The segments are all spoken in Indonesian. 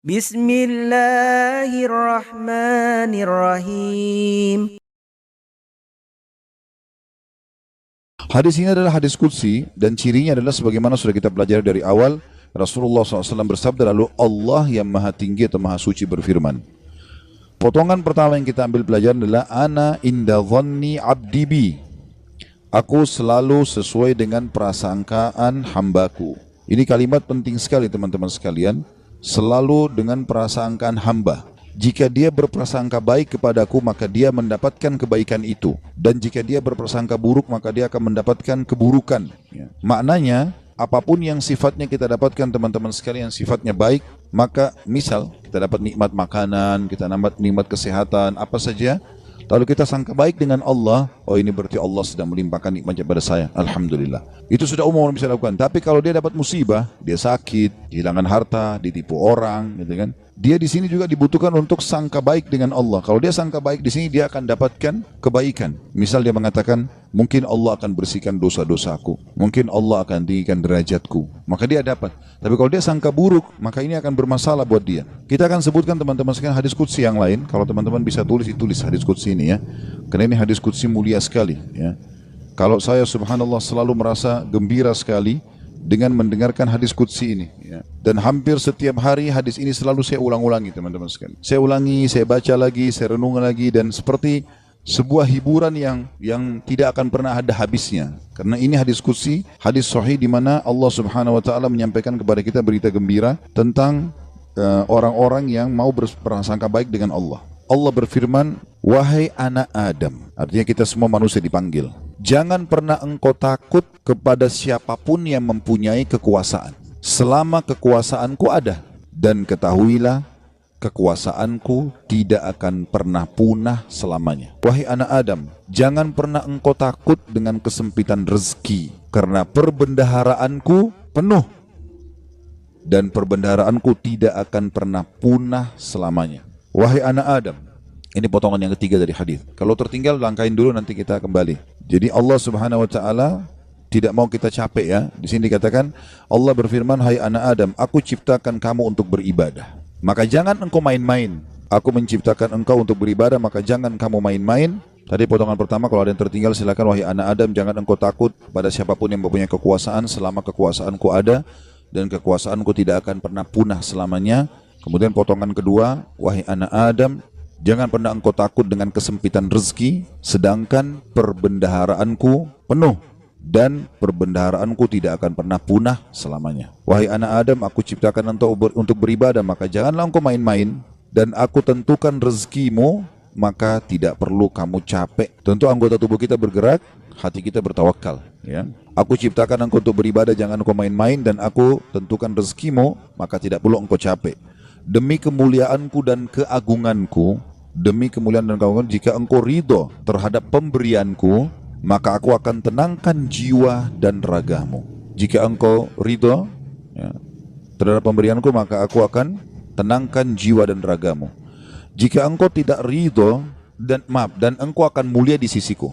Bismillahirrahmanirrahim. Hadis ini adalah hadis qudsi dan cirinya adalah sebagaimana sudah kita pelajari dari awal. Rasulullah SAW bersabda, lalu Allah yang maha tinggi atau maha suci berfirman. Potongan pertama yang kita ambil pelajaran adalah ana inda dhanni abdi bi. Aku selalu sesuai dengan prasangkaan hambaku. Ini kalimat penting sekali teman-teman sekalian. Selalu dengan prasangkaan hamba. Jika dia berprasangka baik kepadaku, maka dia mendapatkan kebaikan itu. Dan jika dia berprasangka buruk, maka dia akan mendapatkan keburukan. Maknanya, apapun yang sifatnya kita dapatkan teman-teman sekalian, sifatnya baik, maka misal kita dapat nikmat makanan, kita dapat nikmat kesehatan, apa saja, lalu kita sangka baik dengan Allah, oh ini berarti Allah sedang melimpahkan nikmatnya pada saya, Alhamdulillah. Itu sudah umum orang bisa lakukan. Tapi kalau dia dapat musibah, dia sakit, kehilangan harta, ditipu orang, gitu kan, dia di sini juga dibutuhkan untuk sangka baik dengan Allah. Kalau dia sangka baik di sini, dia akan dapatkan kebaikan. Misal dia mengatakan, mungkin Allah akan bersihkan dosa-dosaku, mungkin Allah akan tinggikan derajatku, maka dia dapat. Tapi kalau dia sangka buruk, maka ini akan bermasalah buat dia. Kita akan sebutkan teman-teman sekalian hadis qudsi yang lain. Kalau teman-teman bisa tulis, ditulis hadis qudsi ini ya. Karena ini hadis qudsi mulia sekali ya. Kalau saya subhanallah selalu merasa gembira sekali dengan mendengarkan hadis qudsi ini ya. Dan hampir setiap hari hadis ini selalu saya ulang-ulangi teman-teman sekalian. Saya ulangi, saya baca lagi, saya renung lagi, dan seperti sebuah hiburan yang tidak akan pernah ada habisnya. Karena ini hadis qudsi, hadis sahih di mana Allah Subhanahu wa taala menyampaikan kepada kita berita gembira tentang orang-orang yang mau berprasangka baik dengan Allah. Allah berfirman, wahai anak Adam, artinya kita semua manusia dipanggil, jangan pernah engkau takut kepada siapapun yang mempunyai kekuasaan, selama kekuasaanku ada. Dan ketahuilah, kekuasaanku tidak akan pernah punah selamanya. Wahai anak Adam, jangan pernah engkau takut dengan kesempitan rezeki, karena perbendaharaanku penuh. Dan perbendaharaanku tidak akan pernah punah selamanya. Wahai anak Adam, ini potongan yang ketiga dari hadis. Kalau tertinggal langkahin dulu, nanti kita kembali. Jadi Allah Subhanahu wa taala tidak mau kita capek ya. Di sini dikatakan Allah berfirman, hai anak Adam, aku ciptakan kamu untuk beribadah. Maka jangan engkau main-main. Aku menciptakan engkau untuk beribadah, maka jangan kamu main-main. Tadi potongan pertama, kalau ada yang tertinggal silakan. Wahai anak Adam, jangan engkau takut pada siapapun yang mempunyai kekuasaan selama kekuasaanku ada, dan kekuasaanku tidak akan pernah punah selamanya. Kemudian potongan kedua, wahai anak Adam, jangan pernah engkau takut dengan kesempitan rezeki, sedangkan perbendaharaanku penuh dan perbendaharaanku tidak akan pernah punah selamanya. Wahai anak Adam, aku ciptakan untuk beribadah, maka janganlah engkau main-main, dan aku tentukan rezekimu, maka tidak perlu kamu capek. Tentu anggota tubuh kita bergerak, hati kita bertawakal ya. Aku ciptakan engkau untuk beribadah, jangan engkau main-main, dan aku tentukan rezekimu, maka tidak perlu engkau capek. Demi kemuliaanku dan keagunganku, jika engkau ridho terhadap pemberianku, maka aku akan tenangkan jiwa dan ragamu. Jika engkau ridho ya, terhadap pemberianku, maka aku akan tenangkan jiwa dan ragamu. Jika engkau tidak ridho dan engkau akan mulia di sisiku,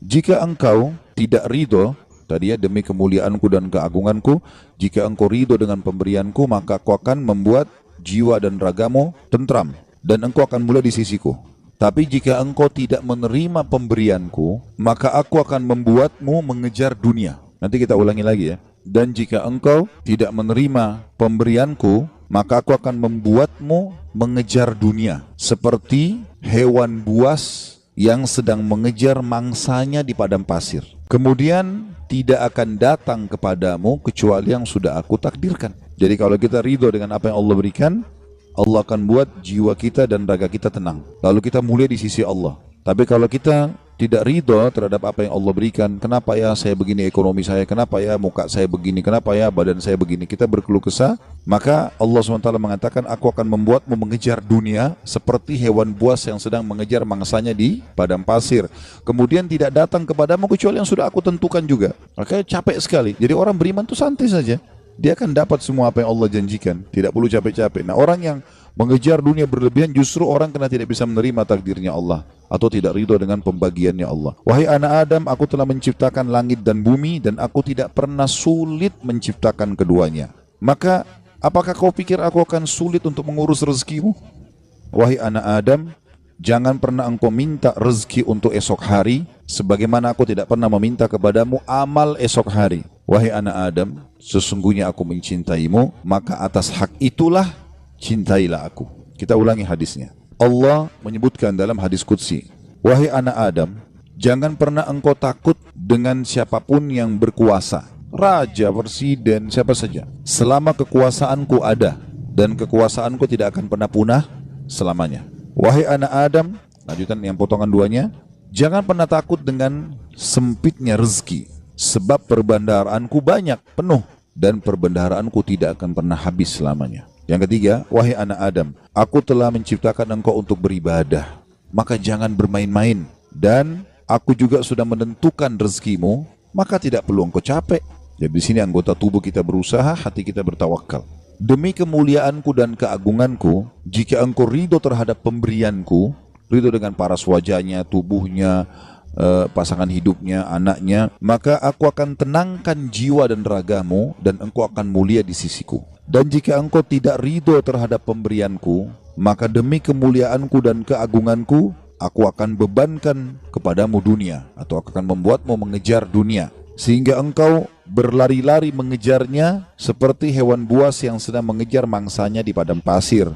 Jika engkau tidak ridho, tadi ya, demi kemuliaanku dan keagunganku, jika engkau ridho dengan pemberianku, maka aku akan membuat jiwa dan ragamu tentram, dan engkau akan mulia di sisiku. Tapi jika engkau tidak menerima pemberianku, maka aku akan membuatmu mengejar dunia. Nanti kita ulangi lagi ya. Dan jika engkau tidak menerima pemberianku, maka aku akan membuatmu mengejar dunia, seperti hewan buas yang sedang mengejar mangsanya di padang pasir. Kemudian tidak akan datang kepadamu kecuali yang sudah aku takdirkan. Jadi kalau kita ridho dengan apa yang Allah berikan, Allah akan buat jiwa kita dan raga kita tenang, lalu kita mulia di sisi Allah. Tapi kalau kita tidak ridho terhadap apa yang Allah berikan, kenapa ya saya begini ekonomi saya, kenapa ya muka saya begini, kenapa ya badan saya begini, kita berkeluh kesah, maka Allah SWT mengatakan, aku akan membuatmu mengejar dunia seperti hewan buas yang sedang mengejar mangsanya di padang pasir. Kemudian tidak datang kepadamu kecuali yang sudah aku tentukan juga. Makanya capek sekali. Jadi orang beriman itu santai saja, dia akan dapat semua apa yang Allah janjikan, tidak perlu capek-capek. Nah, orang yang mengejar dunia berlebihan, justru orang kena tidak bisa menerima takdirnya Allah, atau tidak ridho dengan pembagiannya Allah. Wahai anak Adam, aku telah menciptakan langit dan bumi, dan aku tidak pernah sulit menciptakan keduanya. Maka Apakah kau pikir aku akan sulit untuk mengurus rezekimu? Wahai anak Adam, jangan pernah engkau minta rezeki untuk esok hari, sebagaimana aku tidak pernah meminta kepadamu amal esok hari. Wahai anak Adam, sesungguhnya aku mencintaimu, maka atas hak itulah cintailah aku. Kita ulangi hadisnya. Allah menyebutkan dalam hadis qudsi, wahai anak Adam, jangan pernah engkau takut dengan siapapun yang berkuasa, raja, presiden, siapa saja, selama kekuasaanku ada, dan kekuasaanku tidak akan pernah punah selamanya. Wahai anak Adam, lanjutan yang potongan duanya, jangan pernah takut dengan sempitnya rezeki, sebab perbendaharaanku banyak, penuh, dan perbendaharaanku tidak akan pernah habis selamanya. Yang ketiga, wahai anak Adam, aku telah menciptakan engkau untuk beribadah, maka jangan bermain-main. Dan aku juga sudah menentukan rezekimu, maka tidak perlu engkau capek. Jadi di sini anggota tubuh kita berusaha, hati kita bertawakal. Demi kemuliaanku dan keagunganku, jika engkau ridho terhadap pemberianku, ridho dengan paras wajahnya, tubuhnya, pasangan hidupnya, anaknya, maka aku akan tenangkan jiwa dan ragamu, dan engkau akan mulia di sisiku. Dan jika engkau tidak ridho terhadap pemberianku, maka demi kemuliaanku dan keagunganku, aku akan bebankan kepadamu dunia, atau akan membuatmu mengejar dunia, sehingga engkau berlari-lari mengejarnya seperti hewan buas yang sedang mengejar mangsanya di padang pasir.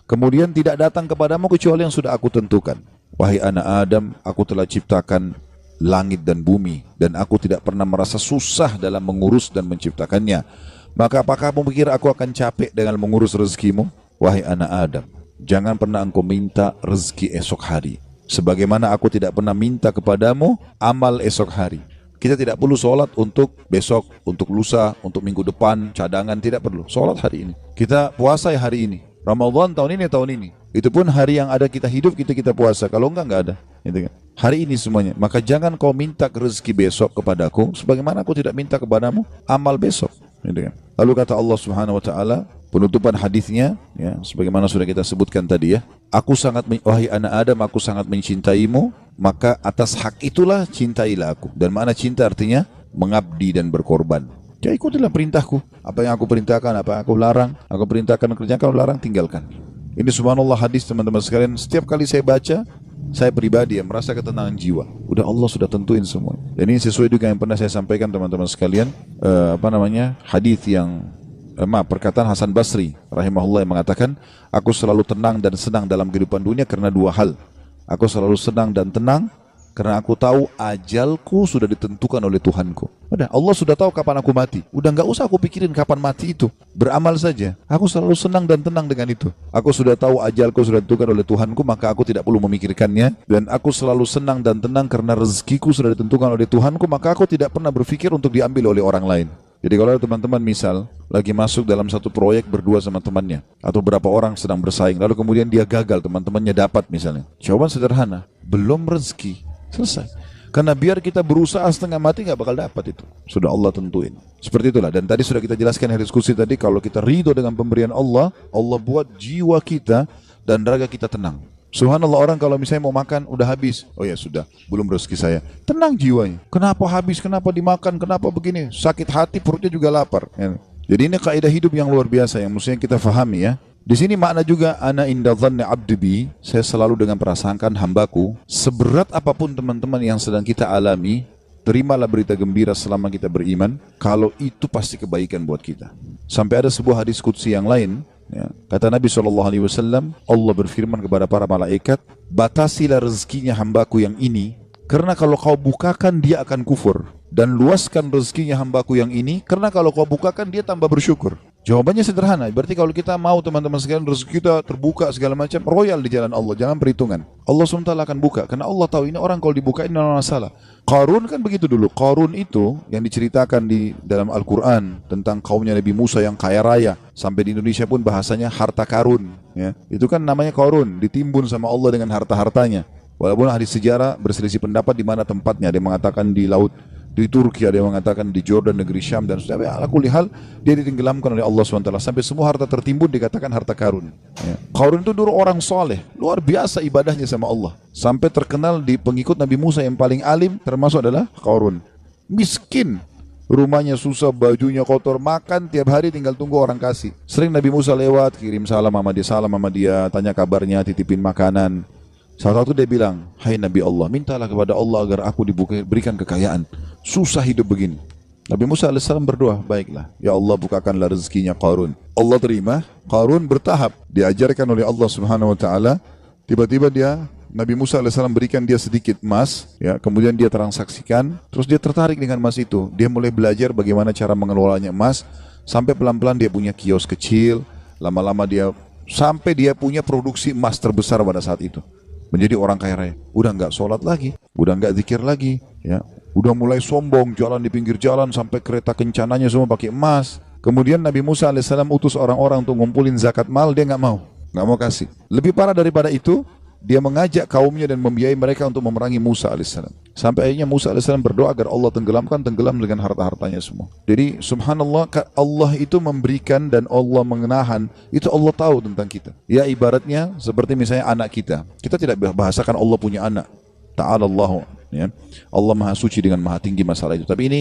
Kemudian tidak datang kepadamu kecuali yang sudah aku tentukan. Wahai anak Adam, aku telah ciptakan langit dan bumi, dan aku tidak pernah merasa susah dalam mengurus dan menciptakannya. Maka apakah kamu pikir aku akan capek dengan mengurus rezekimu? Wahai anak Adam, jangan pernah engkau minta rezeki esok hari, sebagaimana aku tidak pernah minta kepadamu amal esok hari. Kita tidak perlu sholat untuk besok, untuk lusa, untuk minggu depan, cadangan, tidak perlu. Sholat hari ini. Kita puasa hari ini. Ramadan tahun ini. Itu pun hari yang ada kita hidup, kita puasa. Kalau enggak ada. Gitu kan? Hari ini semuanya. Maka jangan kau minta rezeki besok kepadaku, sebagaimana aku tidak minta kepadamu amal besok. Gitu kan? Lalu kata Allah Subhanahu Wa Taala, penutupan hadisnya, ya, sebagaimana sudah kita sebutkan tadi ya. Wahai anak Adam, aku sangat mencintaimu, maka atas hak itulah cintailah aku. Dan makna cinta artinya mengabdi dan berkorban. Ya ikutilah perintahku. Apa yang aku perintahkan, apa yang aku larang, aku perintahkan kerjakan, larang tinggalkan. Ini subhanallah hadis teman-teman sekalian. Setiap kali saya baca, saya pribadi yang merasa ketenangan jiwa. Udah Allah sudah tentuin semua. Dan ini sesuai dengan yang pernah saya sampaikan teman-teman sekalian. Hadis yang perkataan Hasan Basri rahimahullah yang mengatakan, aku selalu tenang dan senang dalam kehidupan dunia karena dua hal. Aku selalu senang dan tenang karena aku tahu ajalku sudah ditentukan oleh Tuhanku. Udah, Allah sudah tahu kapan aku mati. Udah nggak usah aku pikirin kapan mati itu. Beramal saja. Aku selalu senang dan tenang dengan itu. Aku sudah tahu ajalku sudah ditentukan oleh Tuhanku, maka aku tidak perlu memikirkannya. Dan aku selalu senang dan tenang karena rezekiku sudah ditentukan oleh Tuhanku, maka aku tidak pernah berpikir untuk diambil oleh orang lain. Jadi kalau teman-teman misal lagi masuk dalam satu proyek berdua sama temannya, atau berapa orang sedang bersaing, lalu kemudian dia gagal, teman-temannya dapat misalnya. Jawaban sederhana, belum rezeki, selesai. Karena biar kita berusaha setengah mati nggak bakal dapat itu. Sudah Allah tentuin. Seperti itulah. Dan tadi sudah kita jelaskan di diskusi tadi, kalau kita ridho dengan pemberian Allah, Allah buat jiwa kita dan raga kita tenang. Subhanallah, orang kalau misalnya mau makan udah habis, oh ya sudah, belum rezeki saya, tenang jiwanya. Kenapa habis, kenapa dimakan, kenapa begini, sakit hati, perutnya juga lapar. Jadi ini kaidah hidup yang luar biasa yang mestinya kita fahami ya. Di sini makna juga ana inda dhanni abdi bi, saya selalu dengan prasangkaan hambaku. Seberat apapun teman-teman yang sedang kita alami, terimalah berita gembira selama kita beriman, kalau itu pasti kebaikan buat kita. Sampai ada sebuah hadis qudsi yang lain, ya, kata Nabi SAW, Allah berfirman kepada para malaikat, batasilah rezekinya hambaku yang ini, karena kalau kau bukakan dia akan kufur. Dan luaskan rezekinya hambaku yang ini, karena kalau kau bukakan dia tambah bersyukur. Jawabannya sederhana, berarti kalau kita mau teman-teman sekalian rezeki kita terbuka segala macam, royal di jalan Allah, jangan perhitungan. Allah SWT akan buka, karena Allah tahu ini orang kalau dibuka ini tidak masalah. Qarun kan begitu dulu. Qarun itu yang diceritakan di dalam Al-Quran tentang kaumnya Nabi Musa yang kaya raya, sampai di Indonesia pun bahasanya harta karun, ya. Itu kan namanya Qarun, ditimbun sama Allah dengan harta-hartanya. Walaupun hadis sejarah berselisih pendapat di mana tempatnya, ada yang mengatakan di laut, di Turki, ada yang mengatakan di Jordan, negeri Syam, dan sudah ala kulli hal dia ditenggelamkan oleh Allah SWT sampai semua harta tertimbun dikatakan harta karun, ya. Qarun itu dulu orang soleh, luar biasa ibadahnya sama Allah, sampai terkenal di pengikut Nabi Musa yang paling alim termasuk adalah Qarun. Miskin, rumahnya susah, bajunya kotor, makan tiap hari tinggal tunggu orang kasih. Sering Nabi Musa lewat, kirim salam sama dia, tanya kabarnya, titipin makanan. Salah satu dia bilang, hai Nabi Allah, mintalah kepada Allah agar aku diberikan kekayaan. Susah hidup begini. Nabi Musa AS berdoa, baiklah, ya Allah bukakanlah rezekinya Qarun. Allah terima, Qarun bertahap, diajarkan oleh Allah Subhanahu Wa Taala. Tiba-tiba Nabi Musa AS berikan dia sedikit emas, ya, kemudian dia transaksikan, terus dia tertarik dengan emas itu. Dia mulai belajar bagaimana cara mengelolanya emas, sampai pelan-pelan dia punya kios kecil, lama-lama sampai dia punya produksi emas terbesar pada saat itu. Menjadi orang kaya raya. Udah nggak sholat lagi, udah nggak zikir lagi, ya, udah mulai sombong, jalan di pinggir jalan sampai kereta kencananya semua pakai emas. Kemudian Nabi Musa AS utus orang-orang untuk ngumpulin zakat mal, dia nggak mau kasih. Lebih parah daripada itu, dia mengajak kaumnya dan membiayai mereka untuk memerangi Musa AS. Sampai akhirnya Musa AS berdoa agar Allah tenggelam dengan harta-hartanya semua. Jadi subhanallah, Allah itu memberikan dan Allah mengenahan, itu Allah tahu tentang kita. Ya ibaratnya seperti misalnya anak kita. Kita tidak bahasakan Allah punya anak. Ta'ala Allah, ya. Allah maha suci dengan maha tinggi masalah itu. Tapi ini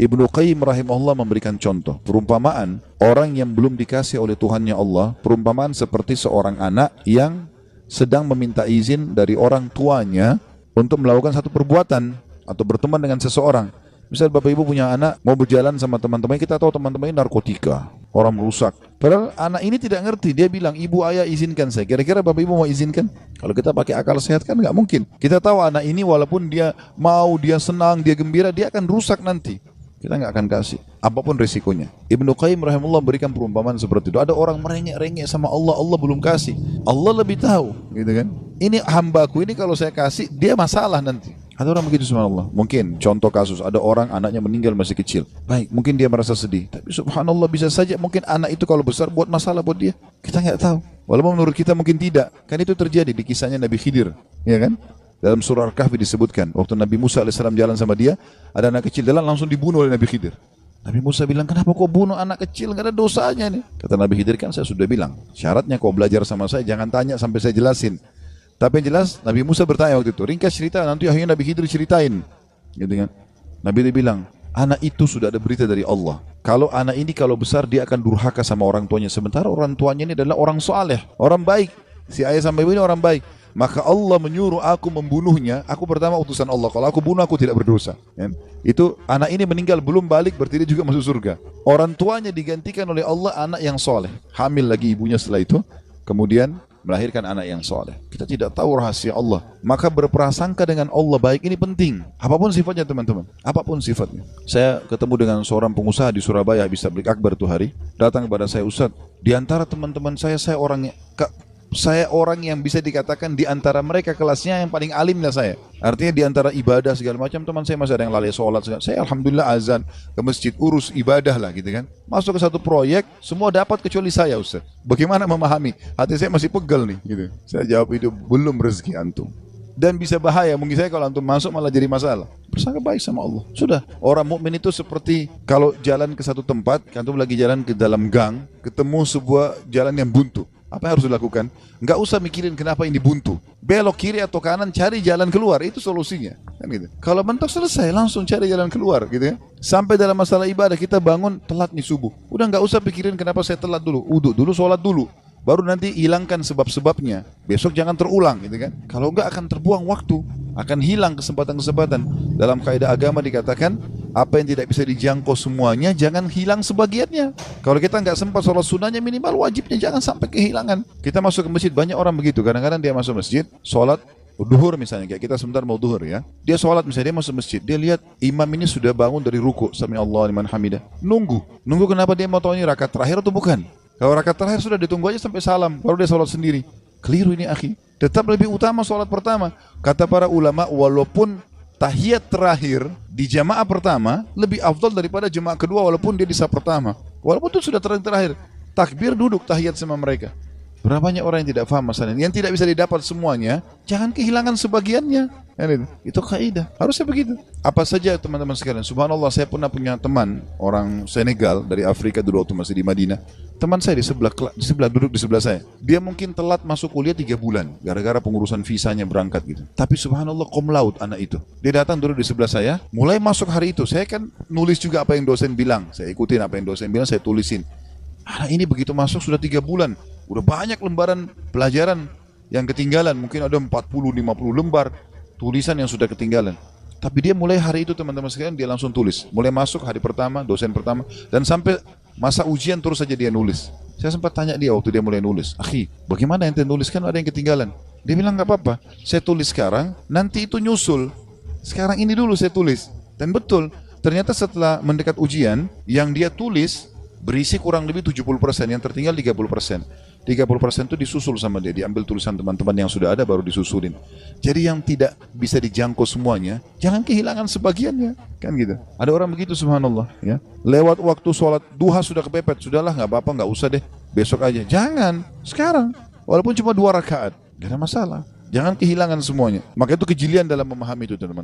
Ibnu Qayyim rahimahullah memberikan contoh. Perumpamaan orang yang belum dikasih oleh Tuhannya Allah, perumpamaan seperti seorang anak yang sedang meminta izin dari orang tuanya untuk melakukan satu perbuatan atau berteman dengan seseorang. Misal Bapak Ibu punya anak, mau berjalan sama teman-teman, kita tahu teman-teman ini narkotika, orang merusak. Padahal anak ini tidak ngerti, dia bilang, ibu ayah izinkan saya. Kira-kira Bapak Ibu mau izinkan? Kalau kita pakai akal sehat kan nggak mungkin. Kita tahu anak ini walaupun dia mau, dia senang, dia gembira, dia akan rusak nanti. Kita nggak akan kasih, apapun risikonya. Ibnu Qayyim rahimahullah berikan perumpamaan seperti itu. Ada orang merengek-rengek sama Allah, Allah belum kasih. Allah lebih tahu, gitu kan? Ini hambaku ini kalau saya kasih, dia masalah nanti. Ada orang begitu subhanallah. Mungkin contoh kasus, ada orang anaknya meninggal masih kecil. Baik, mungkin dia merasa sedih. Tapi subhanallah bisa saja mungkin anak itu kalau besar buat masalah buat dia. Kita nggak tahu. Walaupun menurut kita mungkin tidak. Kan itu terjadi di kisahnya Nabi Khidir, ya kan? Dalam surah Al-Kahfi disebutkan, waktu Nabi Musa AS jalan sama dia, ada anak kecil jalan langsung dibunuh oleh Nabi Khidir. Nabi Musa bilang, kenapa kau bunuh anak kecil, nggak ada dosanya nih. Kata Nabi Khidir, kan saya sudah bilang, syaratnya kau belajar sama saya, jangan tanya sampai saya jelasin. Tapi yang jelas, Nabi Musa bertanya waktu itu, ringkas cerita, nanti akhirnya Nabi Khidir ceritain. Gitu kan? Nabi bilang, anak itu sudah ada berita dari Allah. Kalau anak ini kalau besar, dia akan durhaka sama orang tuanya. Sementara orang tuanya ini adalah orang soleh, orang baik. Si ayah sama ibu ini orang baik. Maka Allah menyuruh aku membunuhnya. Aku pertama utusan Allah. Kalau aku bunuh, aku tidak berdosa. Itu anak ini meninggal belum balik, berarti dia juga masuk surga. Orang tuanya digantikan oleh Allah anak yang soleh. Hamil lagi ibunya setelah itu. Kemudian melahirkan anak yang soleh. Kita tidak tahu rahasia Allah. Maka berprasangka dengan Allah baik ini penting. Apapun sifatnya teman-teman. Apapun sifatnya. Saya ketemu dengan seorang pengusaha di Surabaya, habis tabligh akbar tuh hari. Datang kepada saya, Ustaz, di antara teman-teman saya orang yang bisa dikatakan di antara mereka kelasnya yang paling alim lah saya. Artinya di antara ibadah segala macam, teman saya masih ada yang lalai sholat. Saya alhamdulillah azan ke masjid, urus ibadah lah gitu kan. Masuk ke satu proyek, semua dapat kecuali saya, Ustaz. Bagaimana memahami? Hati saya masih pegel nih gitu. Saya jawab, itu belum rezeki antum. Dan bisa bahaya, mungkin saya kalau antum masuk malah jadi masalah. Bersangka baik sama Allah. Sudah, orang mukmin itu seperti kalau jalan ke satu tempat, antum lagi jalan ke dalam gang, ketemu sebuah jalan yang buntu. Apa yang harus dilakukan? Nggak usah mikirin kenapa ini buntu. Belok kiri atau kanan, cari jalan keluar. Itu solusinya. Kan gitu. Kalau mentok selesai, langsung cari jalan keluar. Gitu ya. Sampai dalam masalah ibadah, kita bangun telat nih subuh. Udah nggak usah pikirin kenapa saya telat dulu. Uduk dulu, sholat dulu. Baru nanti hilangkan sebab-sebabnya. Besok jangan terulang. Gitu kan. Kalau nggak akan terbuang waktu. Akan hilang kesempatan-kesempatan. Dalam kaidah agama dikatakan, apa yang tidak bisa dijangkau semuanya, jangan hilang sebagiannya. Kalau kita nggak sempat sholat sunnahnya, minimal wajibnya jangan sampai kehilangan. Kita masuk ke masjid, banyak orang begitu. Kadang-kadang dia masuk masjid, sholat duhur misalnya, kayak kita sebentar mau duhur ya. Dia sholat misalnya, dia masuk masjid, dia lihat imam ini sudah bangun dari ruku, sami Allah liman hamidah. Nunggu kenapa dia mau tahu ini rakaat terakhir atau bukan? Kalau rakaat terakhir sudah ditunggu aja sampai salam, baru dia sholat sendiri. Keliru ini akhi. Tetap lebih utama sholat pertama. Kata para ulama, walaupun tahiyat terakhir di jamaah pertama lebih afdal daripada jamaah kedua walaupun dia di saf pertama. Walaupun itu sudah terakhir. Takbir duduk tahiyat sama mereka. Berapa banyak orang yang tidak paham masalah ini. Yang tidak bisa didapat semuanya, jangan kehilangan sebagiannya. Itu kaidah, harusnya begitu. Apa saja teman-teman sekalian, subhanallah, saya pernah punya teman orang Senegal dari Afrika dulu waktu masih di Madinah. Teman saya duduk di sebelah saya. Dia mungkin telat masuk kuliah 3 bulan gara-gara pengurusan visanya berangkat gitu. Tapi subhanallah cum laude anak itu. Dia datang duduk di sebelah saya, mulai masuk hari itu saya kan nulis juga apa yang dosen bilang. Saya ikutin apa yang dosen bilang, saya tulisin. Anak ini begitu masuk sudah 3 bulan, udah banyak lembaran pelajaran yang ketinggalan, mungkin ada 40-50 lembar tulisan yang sudah ketinggalan. Tapi dia mulai hari itu teman-teman sekalian, dia langsung tulis. Mulai masuk hari pertama, dosen pertama, dan sampai masa ujian terus saja dia nulis. Saya sempat tanya dia waktu dia mulai nulis, "Akhi, bagaimana ente nulis, kan ada yang ketinggalan?" Dia bilang, "Gak apa-apa, saya tulis sekarang, nanti itu nyusul. Sekarang ini dulu saya tulis." Dan betul, ternyata setelah mendekat ujian, yang dia tulis berisi kurang lebih 70%, yang tertinggal 30%. 30% itu disusul sama dia, diambil tulisan teman-teman yang sudah ada baru disusulin. Jadi yang tidak bisa dijangkau semuanya, jangan kehilangan sebagiannya, kan gitu. Ada orang begitu subhanallah, ya. Lewat waktu sholat duha sudah kepepet, sudahlah nggak apa-apa, nggak usah deh, besok aja. Jangan, sekarang, walaupun cuma 2 rakaat, nggak ada masalah. Jangan kehilangan semuanya. Maka itu kejelian dalam memahami itu teman-teman.